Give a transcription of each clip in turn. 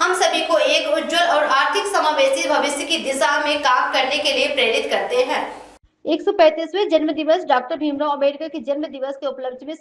हम सभी को एक उज्जवल और आर्थिक समावेशी भविष्य की दिशा में काम करने के लिए प्रेरित करते हैं। 135वें जन्म दिवस डॉक्टर भीमराव अंबेडकर के जन्म दिवस के उपलक्ष्य में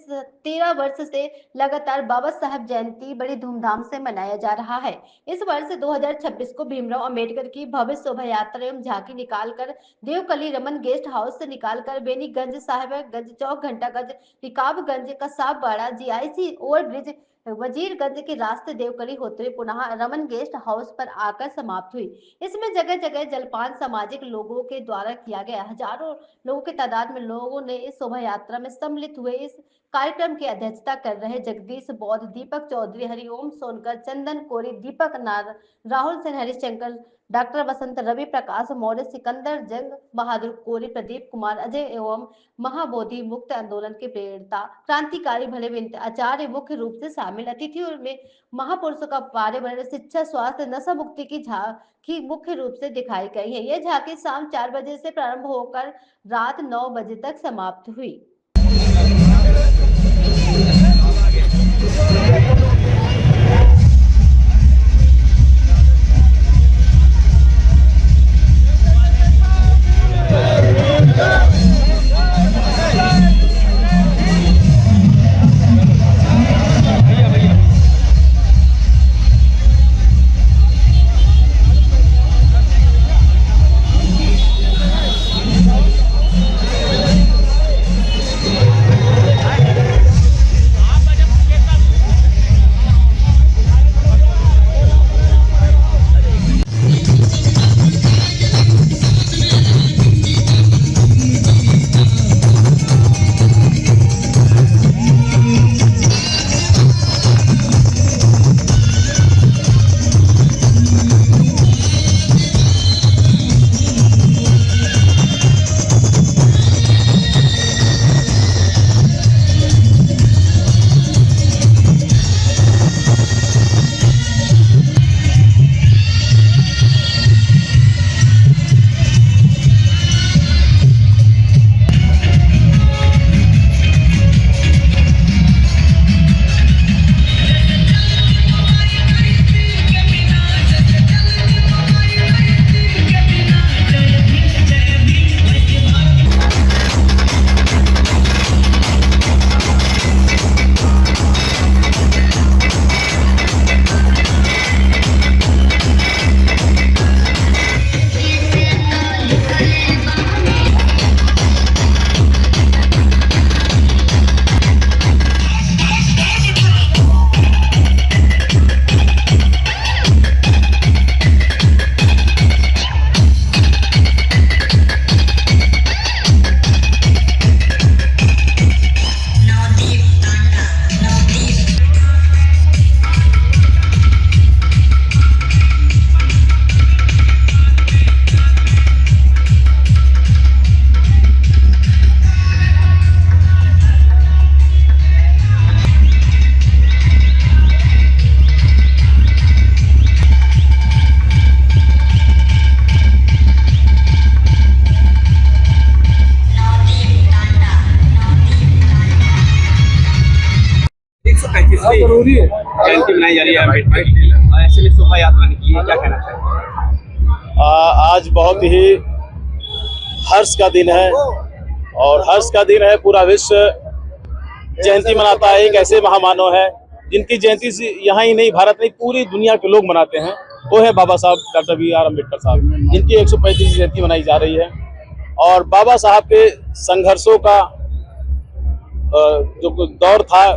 13 वर्ष से लगातार बाबा साहब जयंती बड़ी धूमधाम से मनाया जा रहा है। इस वर्ष 2026 को भीमराव अंबेडकर की भव्य शोभा यात्रा एवं झांकी निकालकर देवकली रमन गेस्ट हाउस से निकालकर बेनीगंज, साहेबगंज चौक, घंटागंज, रिकाबगंज, कसाबवाड़ा, जीआईसी ओवरब्रिज, वजीरगंज के रास्ते देवकली होते हुए पुनः रमन गेस्ट हाउस पर आकर समाप्त हुई। इसमें जगह जगह जलपान सामाजिक लोगों के द्वारा किया गया। हजारों लोगों की तादाद में लोगों ने इस शोभा यात्रा में सम्मिलित हुए। इस कार्यक्रम की अध्यक्षता कर रहे जगदीश बौद्ध, दीपक चौधरी, हरिओम सोनकर, चंदन कोरी, दीपक नार, राहुल सेन, हरिशंकर, डॉक्टर वसंत, रवि प्रकाश मौर्य, सिकंदर जंग बहादुर कोरी, प्रदीप कुमार, अजय एवं महाबोधि मुक्त आंदोलन के प्रेरता क्रांतिकारी भले आचार्य मुख्य रूप से शामिल। अतिथियों में महापुरुषों का पर्यावरण, शिक्षा, स्वास्थ्य, नशा मुक्ति की झांकी मुख्य रूप से दिखाई गई है। यह झांकी शाम 4 बजे से प्रारंभ होकर रात 9 बजे तक समाप्त हुई। जरूरी है जयंती मनाई जा रही है अम्बेडकर की और ऐसे में शोभा यात्रा निकली है, क्या कहना चाहिए? आज बहुत ही हर्ष का दिन है और हर्ष का दिन है। पूरा विश्व जयंती मनाता है। एक ऐसे महामानव है जिनकी जयंती यहाँ ही नहीं, भारत नहीं, पूरी दुनिया के लोग मनाते हैं। वो है बाबा साहब डॉक्टर बी.आर. अम्बेडकर साहब, जिनकी 135वीं जयंती मनाई जा रही है। और बाबा साहब के संघर्षों का जो दौर था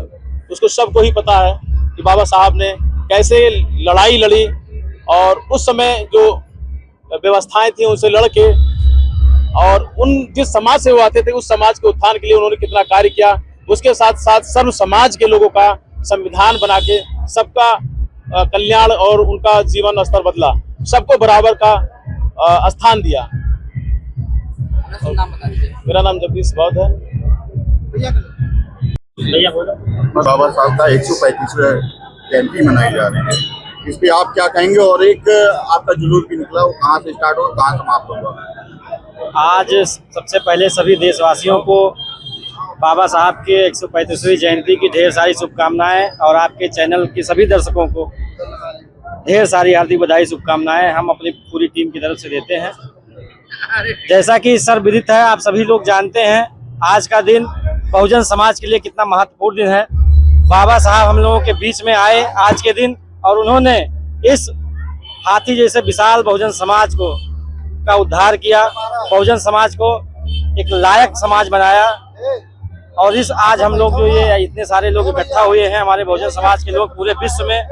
उसको सबको ही पता है कि बाबा साहब ने कैसे लड़ाई लड़ी और उस समय जो व्यवस्थाएं थी उनसे लड़के और उन जिस समाज से वो आते थे उस समाज के उत्थान के लिए उन्होंने कितना कार्य किया। उसके साथ साथ सर्व समाज के लोगों का संविधान बना के सबका कल्याण और उनका जीवन स्तर बदला, सबको बराबर का स्थान दिया। मेरा नाम जगदीश बौद्ध है। बाबा साहब का 135वां जयंती मनाई जा रही है, इस पे आप क्या कहेंगे? और एक आपका जुलूस भी निकला, वो कहाँ से स्टार्ट होगा, कहाँ समाप्त होगा? आज सबसे पहले सभी देशवासियों को बाबा साहब के 135वीं जयंती की ढेर सारी शुभकामनाएं और आपके चैनल के सभी दर्शकों को ढेर सारी हार्दिक बधाई शुभकामनाएं हम अपनी पूरी टीम की तरफ से देते हैं। जैसा कि सर्वविदित है, आप सभी लोग जानते हैं आज का दिन बहुजन समाज के लिए कितना महत्वपूर्ण दिन है। बाबा साहब हम लोगों के बीच में आए आज के दिन और उन्होंने इस हाथी जैसे विशाल बहुजन समाज को का उद्धार किया, बहुजन समाज को एक लायक समाज बनाया। और इस आज हम लोग जो ये इतने सारे लोग इकट्ठा हुए हैं, हमारे बहुजन समाज के लोग पूरे विश्व में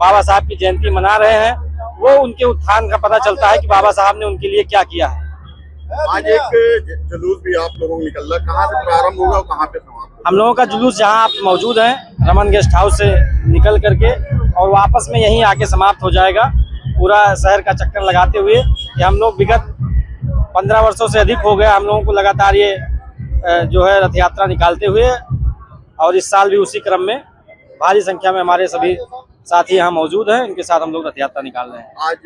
बाबा साहब की जयंती मना रहे हैं, वो उनके उत्थान का पता चलता है कि बाबा साहब ने उनके लिए क्या किया है। आज एक जुलूस भी आप लोगों को निकल रहा, कहाँ से प्रारंभ होगा और कहाँ पे समाप्त होगा? हम लोगों का जुलूस जहां आप मौजूद हैं रमन गेस्ट हाउस से निकल करके और वापस में यहीं आके समाप्त हो जाएगा, पूरा शहर का चक्कर लगाते हुए। कि हम लोग विगत 15 वर्षों से अधिक हो गया हम लोगों को लगातार ये जो है रथ यात्रा निकालते हुए, और इस साल भी उसी क्रम में भारी संख्या में हमारे सभी साथी यहाँ मौजूद हैं, इनके साथ हम लोग रथ यात्रा निकाल रहे हैं। आज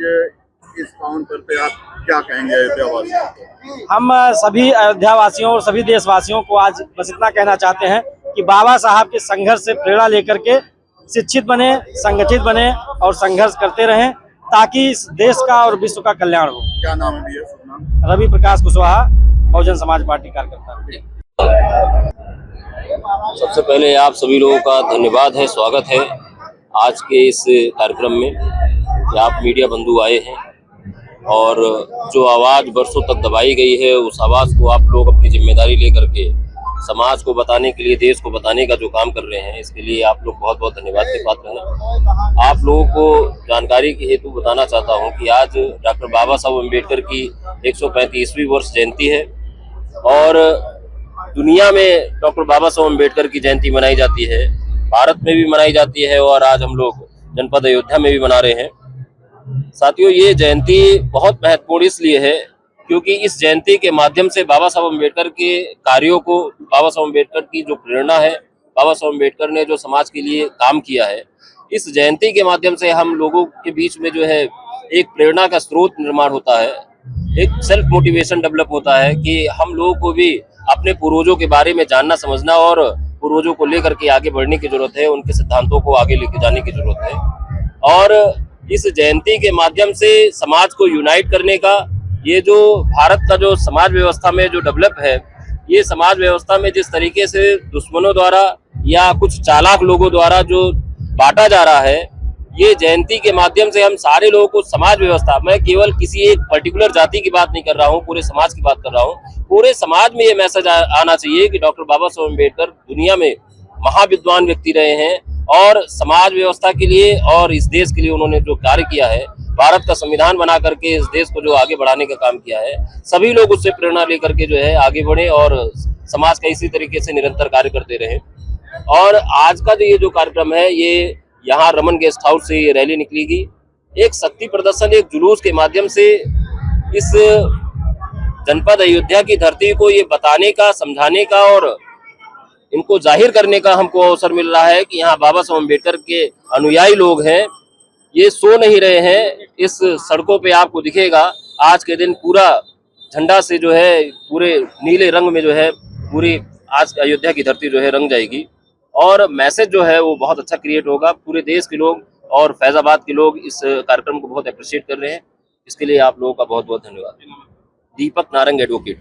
इस काउंटर पे आप क्या कहेंगे अयोध्यावासियों को? हम सभी अयोध्यावासियों और सभी देशवासियों को आज बस इतना कहना चाहते हैं कि बाबा साहब के संघर्ष से प्रेरणा लेकर के शिक्षित बने, संगठित बने और संघर्ष करते रहें, ताकि इस देश का और विश्व का कल्याण हो। क्या नाम है भैया? शुभ नाम? रवि प्रकाश कुशवाहा, बहुजन समाज पार्टी कार्यकर्ता। सबसे पहले आप सभी लोगों का धन्यवाद है, स्वागत है आज के इस कार्यक्रम में कि आप मीडिया बंधु आए हैं और जो आवाज़ बरसों तक दबाई गई है उस आवाज़ को आप लोग अपनी जिम्मेदारी लेकर के समाज को बताने के लिए, देश को बताने का जो काम कर रहे हैं, इसके लिए आप लोग बहुत बहुत धन्यवाद के पात्र हैं। आप लोगों को जानकारी के हेतु बताना चाहता हूं कि आज डॉक्टर बाबा साहब अम्बेडकर की 135वीं वर्ष जयंती है और दुनिया में डॉक्टर बाबा साहब अम्बेडकर की जयंती मनाई जाती है, भारत में भी मनाई जाती है और आज हम लोग जनपद अयोध्या में भी मना रहे हैं। साथियों, ये जयंती बहुत महत्वपूर्ण इसलिए है क्योंकि इस जयंती के माध्यम से बाबा साहब अम्बेडकर के कार्यों को, बाबा साहब अम्बेडकर की जो प्रेरणा है, बाबा साहब अम्बेडकर ने जो समाज के लिए काम किया है, इस जयंती के माध्यम से हम लोगों के बीच में जो है एक प्रेरणा का स्रोत निर्माण होता है, एक सेल्फ मोटिवेशन डेवलप होता है कि हम लोगों को भी अपने पूर्वजों के बारे में जानना, समझना और पूर्वजों को लेकर के आगे बढ़ने की जरूरत है, उनके सिद्धांतों को आगे लेके जाने की जरूरत है। और इस जयंती के माध्यम से समाज को यूनाइट करने का, ये जो भारत का जो समाज व्यवस्था में जो डेवलप है, ये समाज व्यवस्था में जिस तरीके से दुश्मनों द्वारा या कुछ चालाक लोगों द्वारा जो बांटा जा रहा है, ये जयंती के माध्यम से हम सारे लोगों को समाज व्यवस्था, मैं केवल किसी एक पर्टिकुलर जाति की बात नहीं कर रहा हूँ, पूरे समाज की बात कर रहा हूँ। पूरे समाज में ये मैसेज आना चाहिए कि डॉक्टर बाबा साहब अम्बेडकर दुनिया में महाविद्वान व्यक्ति रहे हैं और समाज व्यवस्था के लिए और इस देश के लिए उन्होंने जो कार्य किया है, भारत का संविधान बना करके इस देश को जो आगे बढ़ाने का काम किया है, सभी लोग उससे प्रेरणा लेकर के जो है आगे बढ़े और समाज का इसी तरीके से निरंतर कार्य करते रहे। और आज का जो ये जो कार्यक्रम है, ये यहाँ रमन गेस्ट हाउस से ये रैली निकलेगी, एक शक्ति प्रदर्शन, एक जुलूस के माध्यम से इस जनपद अयोध्या की धरती को ये बताने का, समझाने का और इनको जाहिर करने का हमको अवसर मिल रहा है कि यहाँ बाबा साहब अम्बेडकर के अनुयायी लोग हैं, ये सो नहीं रहे हैं। इस सड़कों पे आपको दिखेगा आज के दिन पूरा झंडा से जो है पूरे नीले रंग में जो है पूरी आज अयोध्या की धरती जो है रंग जाएगी और मैसेज जो है वो बहुत अच्छा क्रिएट होगा। पूरे देश के लोग और फैजाबाद के लोग इस कार्यक्रम को बहुत अप्रिशिएट कर रहे हैं, इसके लिए आप लोगों का बहुत बहुत धन्यवाद। दीपक नारंग, एडवोकेट।